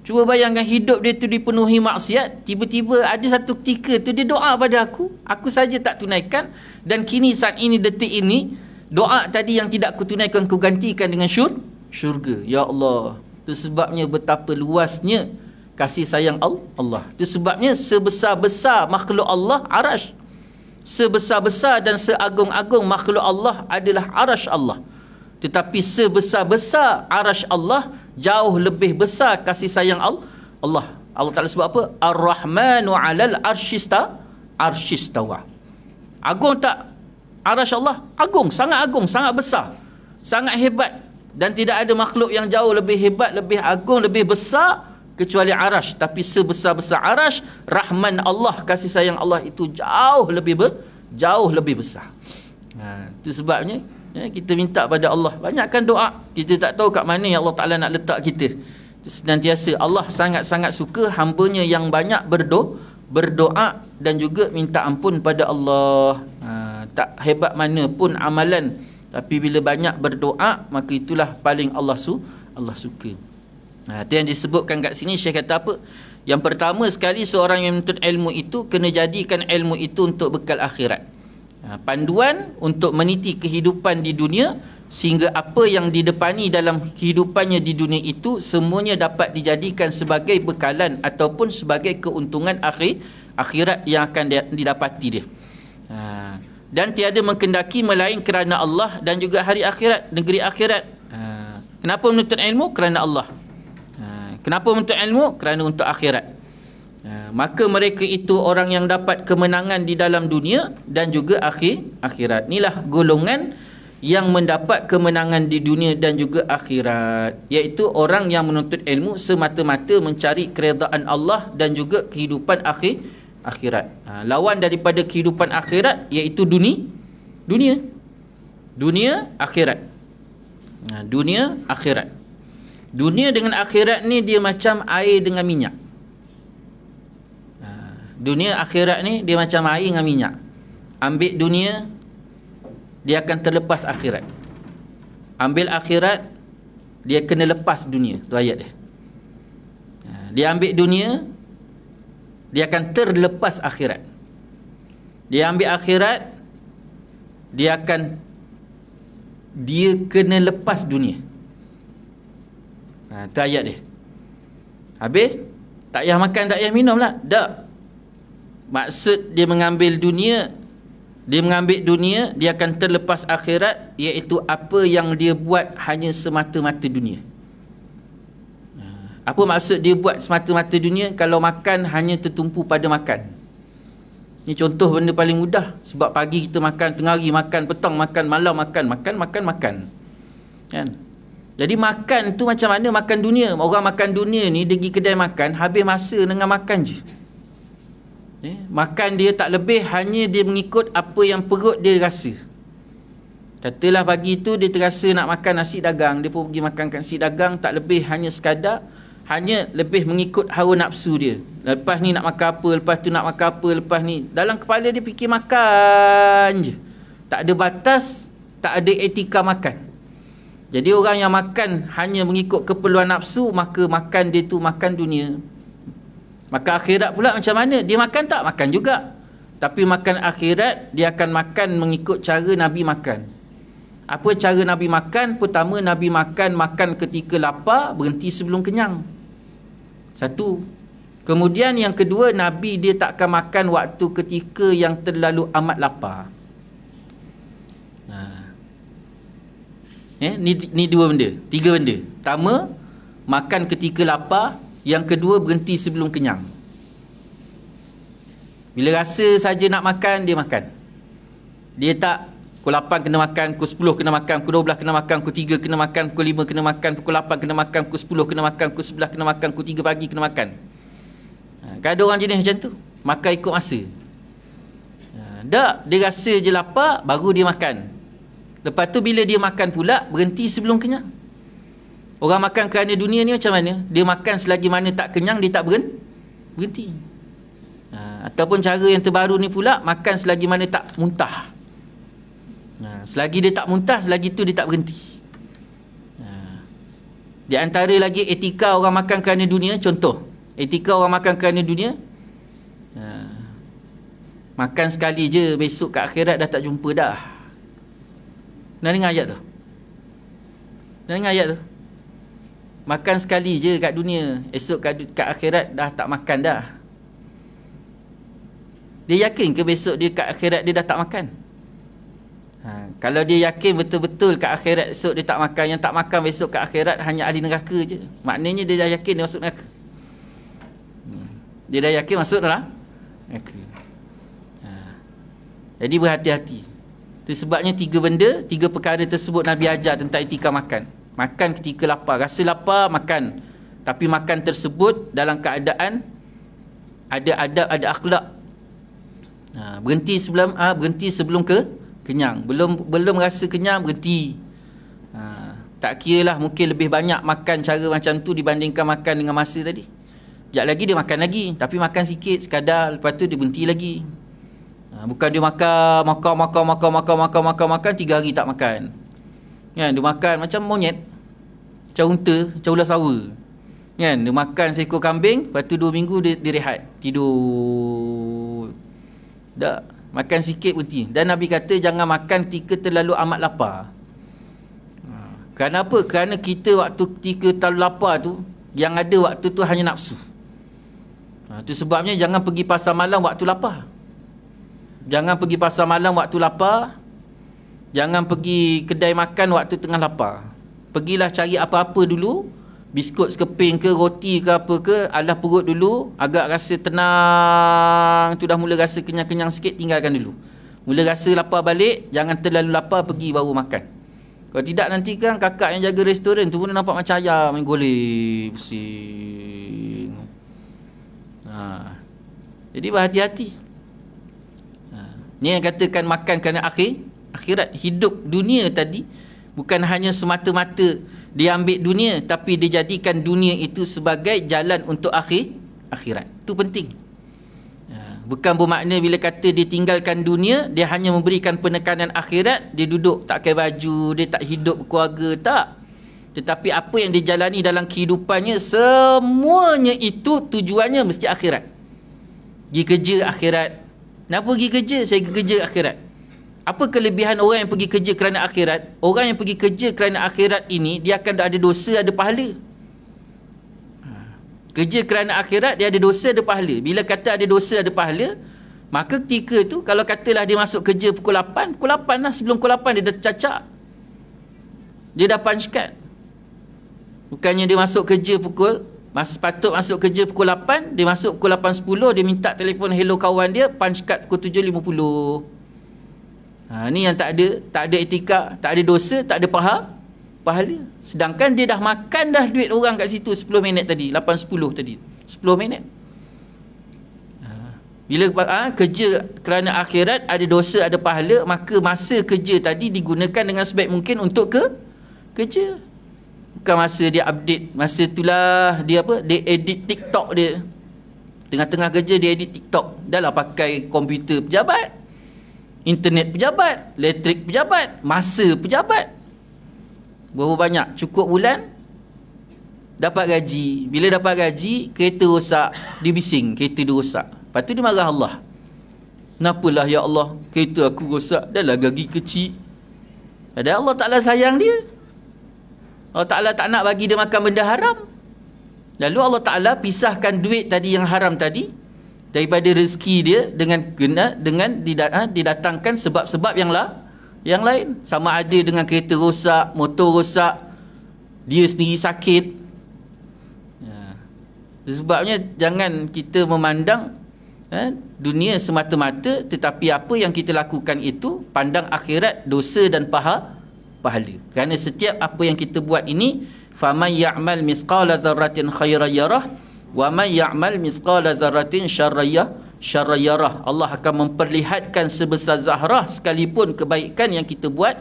Cuba bayangkan, hidup dia tu dipenuhi maksiat, tiba-tiba ada satu ketika tu dia doa pada aku saja tak tunaikan, dan kini saat ini, detik ini, doa tadi yang tidak aku tunaikan, aku gantikan dengan syurga. Ya Allah, itu sebabnya betapa luasnya kasih sayang Allah. Itu sebabnya sebesar-besar makhluk Allah arash, sebesar-besar dan seagung-agung makhluk Allah adalah arash Allah. Tetapi sebesar-besar arash Allah, jauh lebih besar kasih sayang Allah. Allah Ta'ala sebut apa? Ar-Rahmanu 'alal arsyistawa. Agung tak arash Allah? Agung, sangat besar, sangat hebat. Dan tidak ada makhluk yang jauh lebih hebat, lebih agung, lebih besar kecuali arash. Tapi sebesar-besar arash, Rahman Allah, kasih sayang Allah itu jauh lebih besar. Itu sebabnya kita minta pada Allah, banyakkan doa. Kita tak tahu kat mana yang Allah Ta'ala nak letak kita. Senantiasa Allah sangat-sangat suka hambanya yang banyak berdoa dan juga minta ampun pada Allah. Tak hebat mana pun amalan, tapi bila banyak berdoa, maka itulah paling Allah suka. Itu yang disebutkan kat sini. Syekh kata apa? Yang pertama sekali, seorang yang menuntut ilmu itu kena jadikan ilmu itu untuk bekal akhirat. Panduan untuk meniti kehidupan di dunia, sehingga apa yang didepani dalam kehidupannya di dunia itu semuanya dapat dijadikan sebagai bekalan ataupun sebagai keuntungan akhirat yang akan didapati dia. Dan tiada mengkendaki melain kerana Allah dan juga hari akhirat, negeri akhirat. Kenapa menuntut ilmu? Kerana Allah. Kenapa menuntut ilmu? Kerana untuk akhirat. Maka mereka itu orang yang dapat kemenangan di dalam dunia dan juga akhirat. Inilah golongan yang mendapat kemenangan di dunia dan juga akhirat, iaitu orang yang menuntut ilmu semata-mata mencari keredaan Allah dan juga kehidupan akhirat. Lawan daripada kehidupan akhirat iaitu dunia akhirat. Dunia akhirat. Dunia dengan akhirat ni dia macam air dengan minyak. Dunia akhirat ni dia macam air dengan minyak. Ambil dunia, dia akan terlepas akhirat. Ambil akhirat, dia kena lepas dunia. Tu ayat dia. Dia ambil dunia, dia akan terlepas akhirat. Dia ambil akhirat, dia kena lepas dunia. Tu ayat dia. Habis, tak payah makan, tak payah minum lah. Tak. Maksud dia mengambil dunia, dia akan terlepas akhirat, iaitu apa yang dia buat hanya semata-mata dunia. Apa maksud dia buat semata-mata dunia? Kalau makan hanya tertumpu pada makan. Ini contoh benda paling mudah. Sebab pagi kita makan, tengah hari makan, petang makan, malam makan. Kan? Jadi makan tu macam mana makan dunia? Orang makan dunia ni, dia pergi kedai makan, habis masa dengan makan je. Makan dia tak lebih, hanya dia mengikut apa yang perut dia rasa. Katalah pagi tu dia terasa nak makan nasi dagang, dia pun pergi makan kat nasi dagang, tak lebih hanya sekadar, hanya lebih mengikut hawa nafsu dia. Lepas ni nak makan apa, lepas tu nak makan apa, lepas ni dalam kepala dia fikir makan je. Tak ada batas, tak ada etika makan. Jadi orang yang makan hanya mengikut keperluan nafsu, maka makan dia tu makan dunia. Maka akhirat pula macam mana? Dia makan tak? Makan juga. Tapi makan akhirat, dia akan makan mengikut cara Nabi makan. Apa cara Nabi makan? Pertama, Nabi makan ketika lapar, berhenti sebelum kenyang. Satu. Kemudian yang kedua, Nabi dia tak akan makan waktu ketika yang terlalu amat lapar. Ni dua benda, tiga benda. Pertama, makan ketika lapar. Yang kedua, berhenti sebelum kenyang. Bila rasa saja nak makan, dia makan. Dia tak pukul 8 kena makan, pukul 10 kena makan, pukul 12 kena makan, pukul 3 kena makan, pukul 5 kena makan, pukul 8 kena makan, pukul 10 kena makan, pukul 11 kena makan, pukul 3 pagi kena makan. Kan ada orang jenis macam tu, makan ikut masa. Tak, dia rasa je lapar, baru dia makan. Lepas tu bila dia makan pula, berhenti sebelum kenyang. Orang makan kerana dunia ni macam mana? Dia makan selagi mana tak kenyang, dia tak berhenti. Ataupun cara yang terbaru ni pula, makan selagi mana tak muntah. Selagi dia tak muntah, selagi tu dia tak berhenti. Di antara lagi etika orang makan kerana dunia, contoh, etika orang makan kerana dunia, makan sekali je, besok kat akhirat dah tak jumpa dah. Nak dengar ayat tu? Nak dengar ayat tu? Makan sekali je kat dunia, esok kat akhirat dah tak makan dah. Dia yakin ke besok dia kat akhirat dia dah tak makan? Kalau dia yakin betul-betul kat akhirat esok dia tak makan, yang tak makan besok kat akhirat hanya ahli neraka je. Maknanya dia dah yakin dia masuk neraka. Dia dah yakin masuk neraka. Jadi berhati-hati. Itu sebabnya 3 benda, 3 perkara tersebut Nabi ajar tentang etika makan. Makan ketika lapar. Rasa lapar, makan. Tapi makan tersebut dalam keadaan ada adab, ada akhlak. Berhenti sebelum kenyang. Belum rasa kenyang, berhenti. Tak kira lah, mungkin lebih banyak makan cara macam tu dibandingkan makan dengan masa tadi. Sekejap lagi dia makan lagi, tapi makan sikit sekadar, lepas tu dia berhenti lagi. Bukan dia makan 3 hari tak makan. Kan, dia makan macam monyet, macam unta, macam ular sawa. Kan, dia makan seekor kambing, lepas tu 2 minggu dia rehat, tidur. Tak, makan sikit berhenti. Dan Nabi kata jangan makan ketika terlalu amat lapar. Kenapa? Kerana kita waktu ketika terlalu lapar tu, yang ada waktu tu hanya nafsu. Itu sebabnya jangan pergi pasar malam waktu lapar. Jangan pergi pasar malam waktu lapar. Jangan pergi kedai makan waktu tengah lapar. Pergilah cari apa-apa dulu, biskut sekeping ke, roti ke apa ke, alah perut dulu, agak rasa tenang tu, dah mula rasa kenyang-kenyang sikit, tinggalkan dulu. Mula rasa lapar balik, jangan terlalu lapar, pergi baru makan. Kalau tidak nanti kan kakak yang jaga restoran tu pun nampak macam ayam main golek, pusing. Jadi berhati-hati. Ni yang katakan makan kerana akhirat. Hidup dunia tadi bukan hanya semata-mata dia ambil dunia, tapi dia jadikan dunia itu sebagai jalan untuk akhirat. Itu penting. Bukan bermakna bila kata dia tinggalkan dunia, dia hanya memberikan penekanan akhirat, dia duduk tak pakai baju, dia tak hidup berkeluarga, tak. Tetapi apa yang dia jalani dalam kehidupannya, semuanya itu tujuannya mesti akhirat. Pergi kerja akhirat. Kenapa pergi kerja? Saya pergi kerja akhirat. Apa kelebihan orang yang pergi kerja kerana akhirat? Orang yang pergi kerja kerana akhirat ini, dia akan ada dosa, ada pahala. Kerja kerana akhirat, dia ada dosa, ada pahala. Bila kata ada dosa, ada pahala, maka ketika tu, kalau katalah dia masuk kerja pukul 8 lah, sebelum pukul 8 dia dah cacak. Dia dah punch card. Bukannya dia masuk kerja patut masuk kerja pukul 8, dia masuk pukul 8.10, dia minta telefon hello kawan dia, punch card pukul 7.50. Ni yang tak ada etika, tak ada dosa, tak ada pahala. Sedangkan dia dah makan dah duit orang kat situ 10 minit tadi, 8.10 tadi, 10 minit. Bila kerja kerana akhirat, ada dosa, ada pahala, maka masa kerja tadi digunakan dengan sebaik mungkin untuk kerja. Bukan masa dia update, masa itulah dia edit TikTok dia. Tengah-tengah kerja dia edit TikTok. Dah lah pakai komputer pejabat, internet pejabat, elektrik pejabat, masa pejabat. Berapa banyak? Cukup bulan dapat gaji. Bila dapat gaji, kereta rosak, dia bising kereta dia rosak. Lepas tu dia marah Allah. Kenapalah ya Allah, kereta aku rosak, dah lah gaji kecil. Padahal Allah Ta'ala sayang dia. Allah Ta'ala tak nak bagi dia makan benda haram. Lalu Allah Ta'ala pisahkan duit tadi yang haram tadi daripada rezeki dia dengan didatangkan sebab-sebab yang lain. Sama ada dengan kereta rosak, motor rosak, dia sendiri sakit. Sebabnya jangan kita memandang dunia semata-mata, tetapi apa yang kita lakukan itu pandang akhirat, dosa dan pahala. Kerana setiap apa yang kita buat ini, faman ya'mal mithqala dzarratin khairan yarah wa man ya'mal mithqala dzarratin syarran syarra. Allah akan memperlihatkan sebesar zarah sekalipun kebaikan yang kita buat,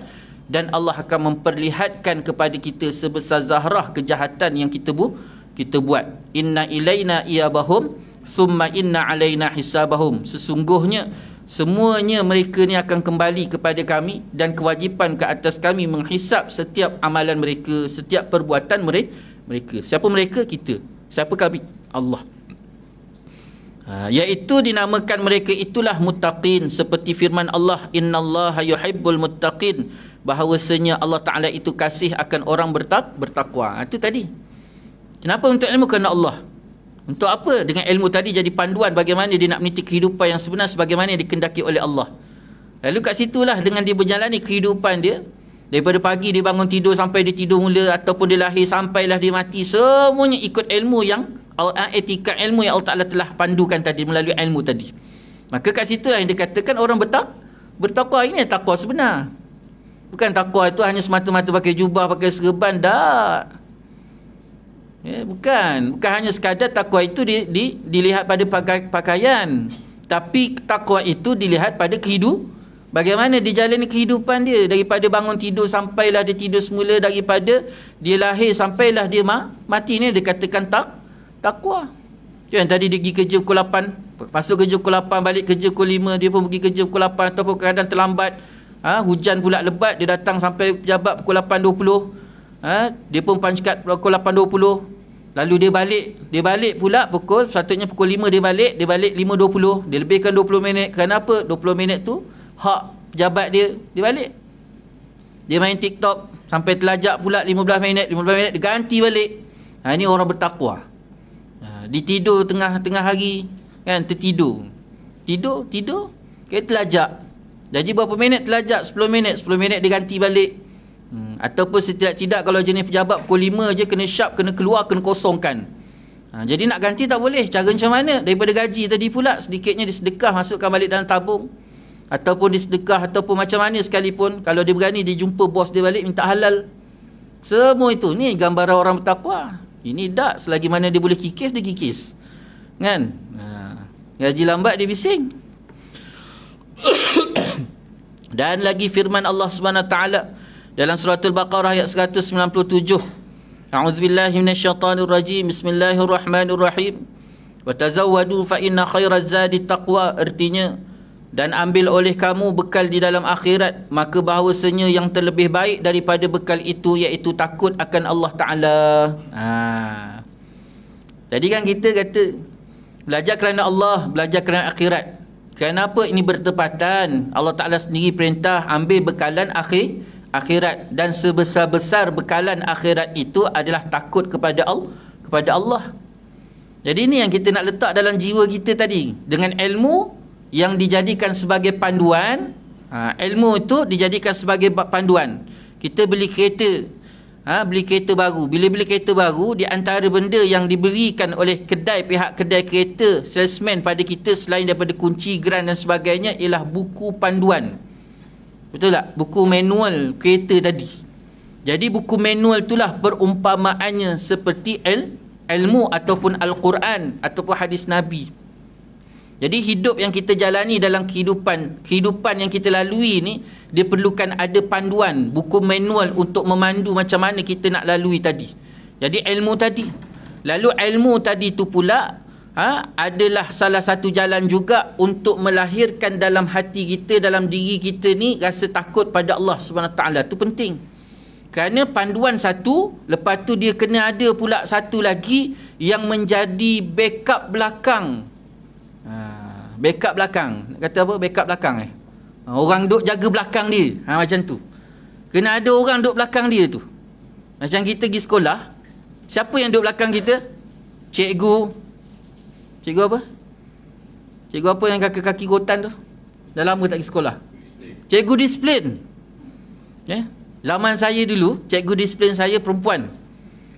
dan Allah akan memperlihatkan kepada kita sebesar zarah kejahatan yang kita buat. Inna ilaina iyabahum summa inna alaina hisabahum. Sesungguhnya semuanya mereka ni akan kembali kepada kami, dan kewajipan ke atas kami menghisap setiap amalan mereka, setiap perbuatan mereka. Siapa mereka? Kita. Siapa kami? Allah. Iaitu dinamakan mereka itulah muttaqin, seperti firman Allah, innallaha yuhibbul muttaqin, bahawasanya Allah Ta'ala itu kasih akan orang bertakwa. Itu tadi. Kenapa untuk ilmu? Kerana Allah. Untuk apa? Dengan ilmu tadi jadi panduan bagaimana dia nak meniti kehidupan yang sebenar sebagaimana yang dikendaki oleh Allah. Lalu kat situlah dengan dia berjalani kehidupan dia, daripada pagi dia bangun tidur sampai dia tidur mula, ataupun dia lahir sampailah dia mati, semuanya ikut ilmu yang etika ilmu yang Allah Ta'ala telah pandukan tadi melalui ilmu tadi. Maka kat situ yang dikatakan orang bertakwa. Ini takwa sebenar. Bukan takwa itu hanya semata-mata pakai jubah, pakai serban, tak. Bukan hanya sekadar takwa itu dilihat pada pakaian, tapi takwa itu dilihat pada bagaimana dia jalani kehidupan dia, daripada bangun tidur sampailah dia tidur semula, daripada dia lahir sampailah dia mati. Ni dia katakan takwa. Yang tadi dia pergi kerja pukul 8, masuk kerja pukul 8, balik kerja pukul 5, dia pun pergi kerja pukul 8, ataupun kadang terlambat, hujan pula lebat, dia datang sampai pejabat pukul 8.20, dia pun punchcard pukul 8.20, lalu dia balik pula sepatutnya pukul 5 dia balik 5.20, dia lebihkan 20 minit. Kenapa? 20 minit tu hak pejabat dia balik, dia main TikTok sampai terlajak pula 15 minit dia ganti balik. Ini orang bertakwa. Dia tidur tengah hari kan, tidur terlajak, jadi berapa minit terlajak? 10 minit dia ganti balik. Ataupun setidak-tidak kalau jenis pejabat pukul 5 je kena sharp, kena keluar, kena kosongkan. Jadi nak ganti tak boleh. Cara macam mana? Daripada gaji tadi pula sedikitnya disedekah, masukkan balik dalam tabung, ataupun disedekah, ataupun macam mana sekalipun, kalau dia berani dia jumpa bos dia balik minta halal. Semua itu ni gambaran orang bertakwa. Ini tak, selagi mana dia boleh kikis, dia kikis kan. Gaji lambat dia bising. Dan lagi firman Allah Subhanahu Wa Taala dalam surah Al-Baqarah ayat 197, a'udzubillahi minasyaitanir rajim, bismillahirrahmanirrahim, wa tazawwadu fa inna khairaz zadi taqwa. Artinya, dan ambil oleh kamu bekal di dalam akhirat, maka bahawasanya yang terlebih baik daripada bekal itu iaitu takut akan Allah Ta'ala. Jadi kan kita kata belajar kerana Allah, belajar kerana akhirat. Kenapa ini bertepatan? Allah Ta'ala sendiri perintah ambil bekalan akhirat, dan sebesar-besar bekalan akhirat itu adalah takut kepada Allah. Jadi ini yang kita nak letak dalam jiwa kita tadi, dengan ilmu yang dijadikan sebagai panduan. Ilmu itu dijadikan sebagai panduan. Kita beli kereta, beli kereta baru. Bila beli kereta baru, di antara benda yang diberikan oleh pihak kedai kereta, salesman pada kita, selain daripada kunci, geran dan sebagainya, ialah buku panduan. Betul tak? Buku manual kereta tadi. Jadi buku manual itulah perumpamaannya seperti ilmu ataupun Al-Quran ataupun hadis Nabi. Jadi hidup yang kita jalani dalam kehidupan yang kita lalui ni, dia perlukan ada panduan, buku manual untuk memandu macam mana kita nak lalui tadi. Jadi ilmu tadi. Lalu ilmu tadi tu pula adalah salah satu jalan juga untuk melahirkan dalam hati kita, dalam diri kita ni rasa takut pada Allah Subhanahu Taala. Tu penting. Kerana panduan satu, lepas tu dia kena ada pula satu lagi yang menjadi backup belakang. Backup belakang. Nak kata apa? Backup belakang orang duk jaga belakang dia. Macam tu. Kena ada orang duk belakang dia tu. Macam kita pergi sekolah, siapa yang duk belakang kita? Cikgu apa? Cikgu apa yang kaki-kaki rotan tu? Dah lama tak pergi sekolah. Cikgu disiplin. Zaman saya dulu, cikgu disiplin saya perempuan.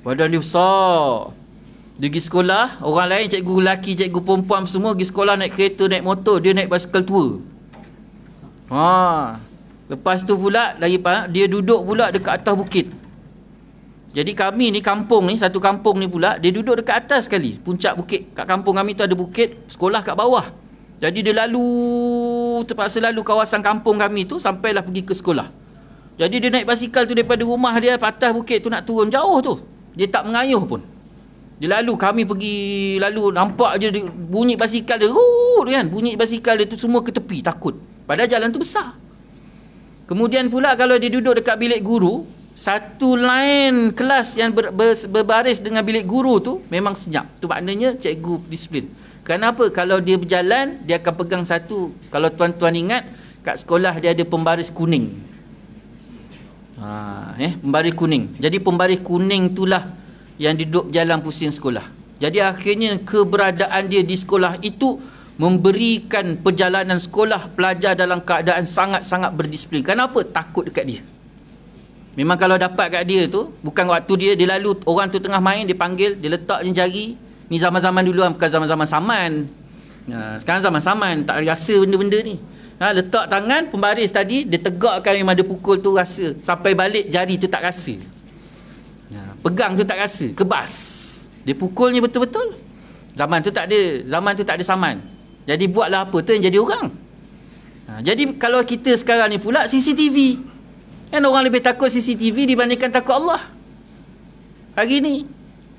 Badan dia besar. Dia pergi sekolah, orang lain cikgu lelaki, cikgu perempuan semua pergi sekolah naik kereta, naik motor, dia naik basikal tua. Lepas tu pula dia duduk pula dekat atas bukit. Jadi kami ni kampung ni, satu kampung ni pula, dia duduk dekat atas sekali, puncak bukit. Kat kampung kami tu ada bukit, sekolah kat bawah. Jadi dia terpaksa lalu kawasan kampung kami tu sampailah pergi ke sekolah. Jadi dia naik basikal tu daripada rumah dia atas bukit tu nak turun jauh tu. Dia tak mengayuh pun. Dia lalu, kami pergi lalu, nampak je bunyi basikal dia, kan, bunyi basikal dia tu semua ke tepi, takut. Padahal jalan tu besar. Kemudian pula kalau dia duduk dekat bilik guru, satu line kelas yang berbaris dengan bilik guru tu memang senyap. Tu maknanya cikgu disiplin. Kenapa? Kalau dia berjalan, dia akan pegang satu. Kalau tuan-tuan ingat, kat sekolah dia ada pembaris kuning. Pembaris kuning. Jadi pembaris kuning itulah yang duduk jalan pusing sekolah. Jadi akhirnya keberadaan dia di sekolah itu memberikan perjalanan sekolah pelajar dalam keadaan sangat-sangat berdisiplin. Kenapa? Takut dekat dia. Memang kalau dapat kat dia tu, bukan waktu dia lalu, orang tu tengah main, dia panggil, dia letak je jari. Ni zaman-zaman dulu, bukan zaman-zaman saman. Sekarang zaman saman, tak rasa benda-benda ni. Letak tangan, pembaris tadi, dia tegakkan, memang dia pukul tu rasa. Sampai balik jari tu tak rasa. Pegang tu tak rasa, kebas. Dia pukulnya betul-betul. Zaman tu tak ada saman. Jadi buatlah apa tu yang jadi orang. Jadi kalau kita sekarang ni pula CCTV. Kan orang lebih takut CCTV dibandingkan takut Allah. Hari ni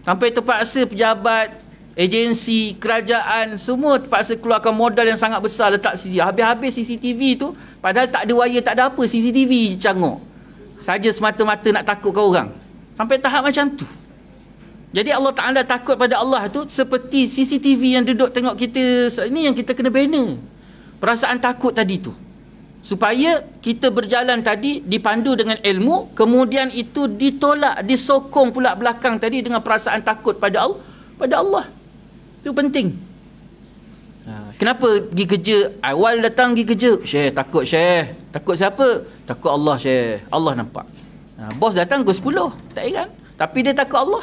sampai terpaksa pejabat, agensi, kerajaan semua terpaksa keluarkan modal yang sangat besar letak sini. Habis-habis CCTV tu, padahal tak ada wire, tak ada apa, CCTV je cangok. Saja semata-mata nak takutkan orang. Sampai tahap macam tu. Jadi Allah Ta'ala takut pada Allah tu seperti CCTV yang duduk tengok kita. Ini yang kita kena bina. Perasaan takut tadi tu. Supaya kita berjalan tadi dipandu dengan ilmu, kemudian itu ditolak, disokong pula belakang tadi dengan perasaan takut pada Allah. Itu penting. Kenapa pergi kerja, awal datang pergi kerja, Syekh takut Syekh. Takut siapa? Takut Allah Syekh. Allah nampak. Bos datang pukul 10, tak heran. Tapi dia takut Allah.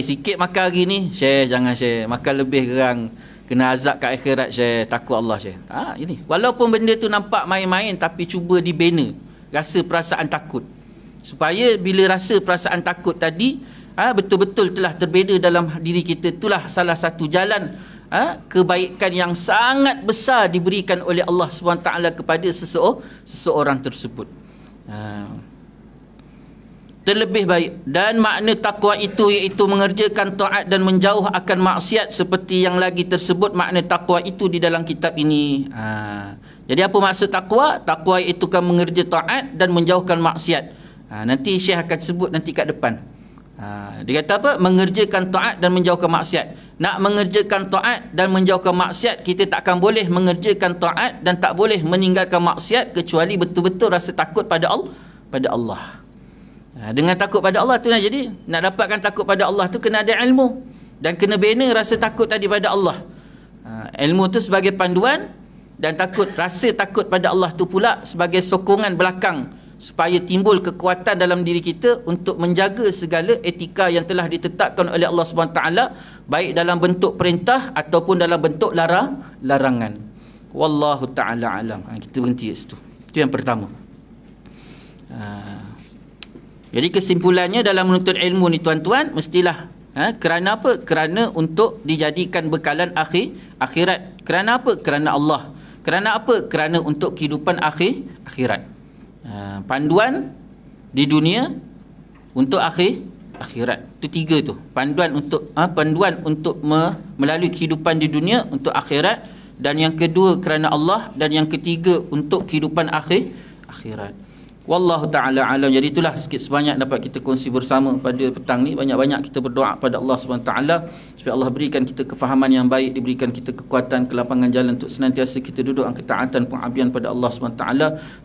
Sikit makan hari ni, Syekh jangan Syekh. Makan lebih gerang, kena azab kat akhirat Syekh. Takut Allah Syekh. Ini. Walaupun benda tu nampak main-main, tapi cuba dibina. Rasa perasaan takut. Supaya bila rasa perasaan takut tadi, betul-betul telah terbina dalam diri kita. Itulah salah satu jalan kebaikan yang sangat besar diberikan oleh Allah SWT kepada seseorang tersebut. Terlebih baik, dan makna takwa itu iaitu mengerjakan taat dan menjauh akan maksiat, seperti yang lagi tersebut makna takwa itu di dalam kitab ini. Jadi apa maksud takwa? Takwa itu kan mengerja taat dan menjauhkan maksiat. Nanti Syekh akan sebut nanti kat depan. Dia kata apa? Mengerjakan taat dan menjauhkan maksiat. Nak mengerjakan taat dan menjauhkan maksiat, kita tak akan boleh mengerjakan taat dan tak boleh meninggalkan maksiat kecuali betul-betul rasa takut pada Allah. Dengan takut pada Allah tu, jadi nak dapatkan takut pada Allah tu kena ada ilmu dan kena bina rasa takut tadi pada Allah. Ilmu tu sebagai panduan dan rasa takut pada Allah tu pula sebagai sokongan belakang supaya timbul kekuatan dalam diri kita untuk menjaga segala etika yang telah ditetapkan oleh Allah SWT, baik dalam bentuk perintah ataupun dalam bentuk larangan. Wallahu ta'ala alam. Kita berhenti kat situ. Itu yang pertama. Jadi kesimpulannya dalam menuntut ilmu ni tuan-tuan, mestilah kerana apa? Kerana untuk dijadikan bekalan akhirat. Kerana apa? Kerana Allah. Kerana apa? Kerana untuk kehidupan akhirat. Panduan di dunia untuk akhirat. Itu tiga tu. Panduan untuk melalui kehidupan di dunia untuk akhirat, dan yang kedua kerana Allah, dan yang ketiga untuk kehidupan akhirat. Wallahu ta'ala alam. Jadi itulah sikit sebanyak dapat kita kongsi bersama pada petang ni. Banyak-banyak kita berdoa pada Allah SWT supaya Allah berikan kita kefahaman yang baik, diberikan kita kekuatan, kelapangan jalan untuk senantiasa kita duduk dalam ketaatan pengabdian pada Allah SWT.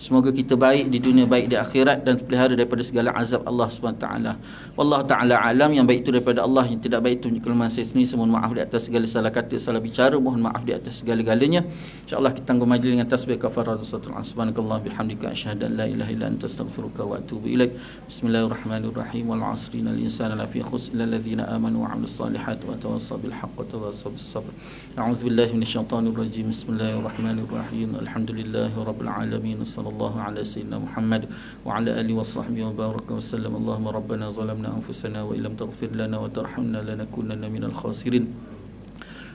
Semoga kita baik di dunia, baik di akhirat, dan terpelihara daripada segala azab Allah SWT. Wallahu ta'ala alam. Yang baik itu daripada Allah, yang tidak baik itu kelemahan saya sendiri. Saya mohon maaf di atas segala salah kata, salah bicara. Mohon maaf di atas segala-galanya. InsyaAllah kita tangguh majlis dengan tasbih kafaratu satul subhanakallah bihamdika asyhadu an la ilaha illa anta astaghfiruka wa atubu ilaik. Bismillahirrahmanirrahim. Wal 'asri innal insana lafi khusr illa alladhina amanu wa 'amilus solihati wa tawassaw bil haqqi wa tawassaw bis sabr. A'udzu billahi minasyaitonir rajim. Bismillahirrahmanirrahim. Alhamdulillahirabbil alamin. Wassallallahu ala sayyidina Muhammad wa ala alihi wa sahbihi wa baraka wa sallam. Allahumma rabbana zalamna anfusana wa illam taghfir lana wa tarhamna lanakunanna minal khasirin.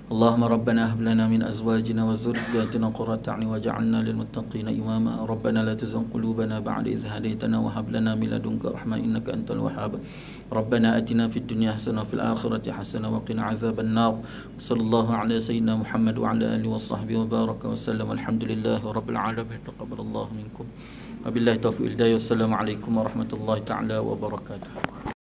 اللهم ربنا هب لنا من أزواجنا وذرياتنا قرة أعين واجعلنا للمتقين إماما ربنا لا تزغ قلوبنا بعد إذ هديتنا وهب لنا من لدنك رحمة إنك أنت الوهاب ربنا آتنا في الدنيا حسنة وفي الآخرة حسنة وقنا عذاب النار صلى الله على سيدنا محمد وعلى آله وصحبه وبارك وسلم الحمد لله رب العالمين تقبل الله منكم وبالله التوفيق والهداية والسلام عليكم ورحمة الله تعالى وبركاته.